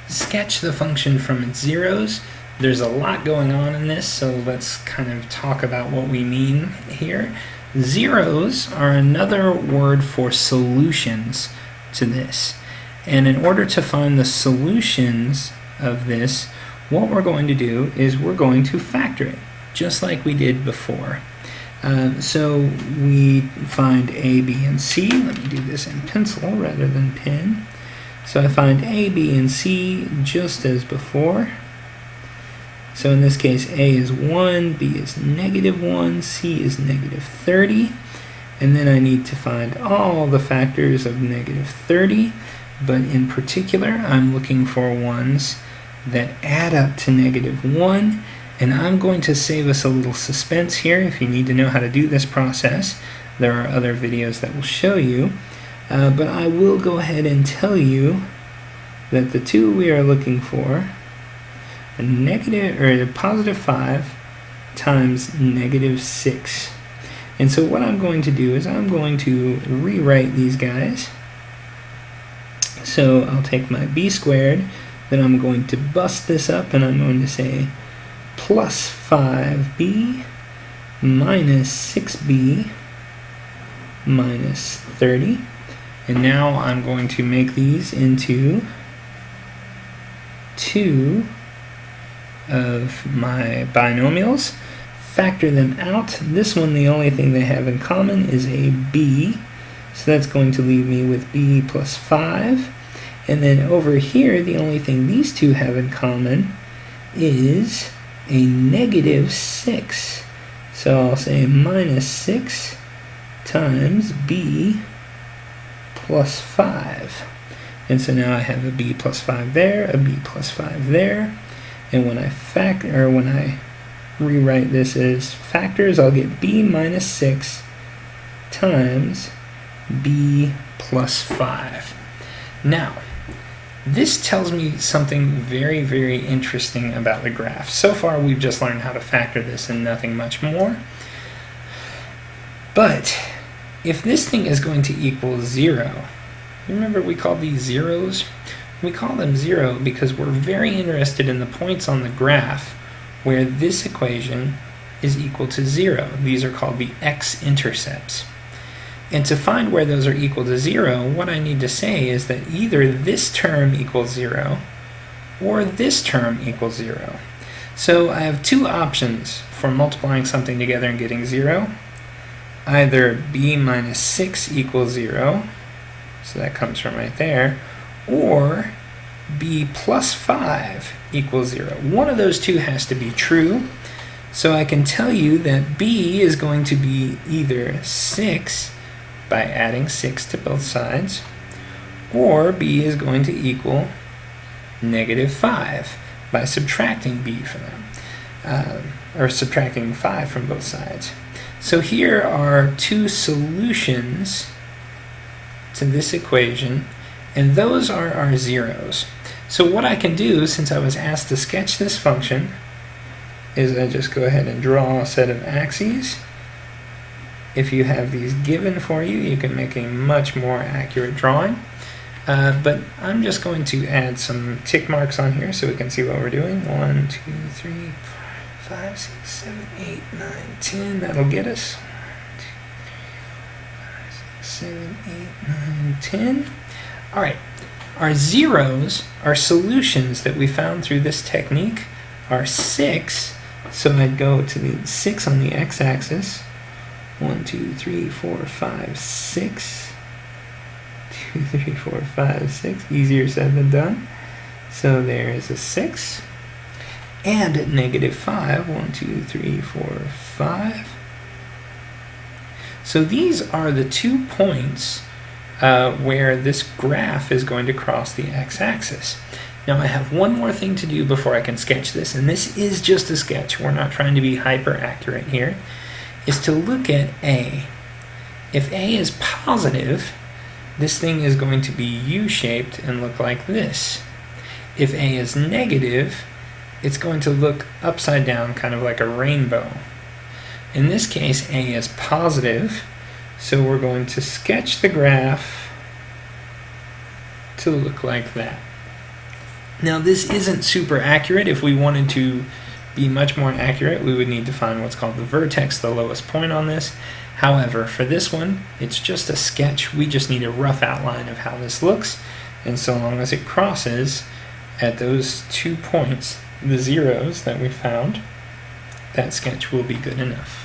sketch the function from its zeros. There's a lot going on in this, so let's kind of talk about what we mean here. Zeros are another word for solutions to this. And in order to find the solutions of this, what we're going to do is we're going to factor it, just like we did before. So we find A, B, and C. Let me do this in pencil rather than pen. So I find A, B, and C just as before. So in this case, A is 1, B is -1, C is -30. And then I need to find all the factors of -30. But in particular, I'm looking for ones that add up to -1. And I'm going to save us a little suspense here. If you need to know how to do this process, there are other videos that will show you. But I will go ahead and tell you that the two we are looking for, a +5 times -6. And so what I'm going to do is I'm going to rewrite these guys. So I'll take my b squared, then I'm going to bust this up and I'm going to say plus 5b minus 6b minus 30. And now I'm going to make these into two of my binomials, factor them out. This one, the only thing they have in common is a b, so that's going to leave me with b plus 5. And then over here, the only thing these two have in common is a -6. So I'll say minus 6 times b plus 5. And so now I have a b plus 5 there, a b plus 5 there. And when I rewrite this as factors, I'll get b minus 6 times b plus 5. Now, this tells me something very, very interesting about the graph. So far, we've just learned how to factor this and nothing much more. But if this thing is going to equal 0, remember we call these zeros? We call them 0 because we're very interested in the points on the graph where this equation is equal to 0. These are called the x-intercepts. And to find where those are equal to 0, what I need to say is that either this term equals 0 or this term equals 0. So I have two options for multiplying something together and getting 0. Either b minus 6 equals 0, so that comes from right there, or b plus 5 equals 0. One of those two has to be true. So I can tell you that b is going to be either 6 by adding 6 to both sides, or b is going to equal -5 by subtracting b from them, or subtracting 5 from both sides. So here are two solutions to this equation, and those are our zeros. So what I can do, since I was asked to sketch this function, is I just go ahead and draw a set of axes. If you have these given for you, you can make a much more accurate drawing. But I'm just going to add some tick marks on here so we can see what we're doing. 1, 2, 3, 4, 5, 6, 7, 8, 9, 10. That'll get us. 2, 3, 4, 5, 6, 7, 8, 9, 10. All right. Our zeros, our solutions that we found through this technique, are 6. So I'd go to the 6 on the x-axis. 1, 2, 3, 4, 5, 6. 2, 3, 4, 5, 6. Easier said than done. So there is a 6. And at -5. 1, 2, 3, 4, 5. So these are the 2 points where this graph is going to cross the x-axis. Now I have one more thing to do before I can sketch this, and this is just a sketch. We're not trying to be hyper accurate here. Is to look at A. If A is positive, this thing is going to be U-shaped and look like this. If A is negative, it's going to look upside down, kind of like a rainbow. In this case, A is positive, so we're going to sketch the graph to look like that. Now this isn't super accurate. If we wanted to be much more accurate, we would need to find what's called the vertex, the lowest point on this. However, for this one, it's just a sketch. We just need a rough outline of how this looks, and so long as it crosses at those 2 points, the zeros that we found, that sketch will be good enough.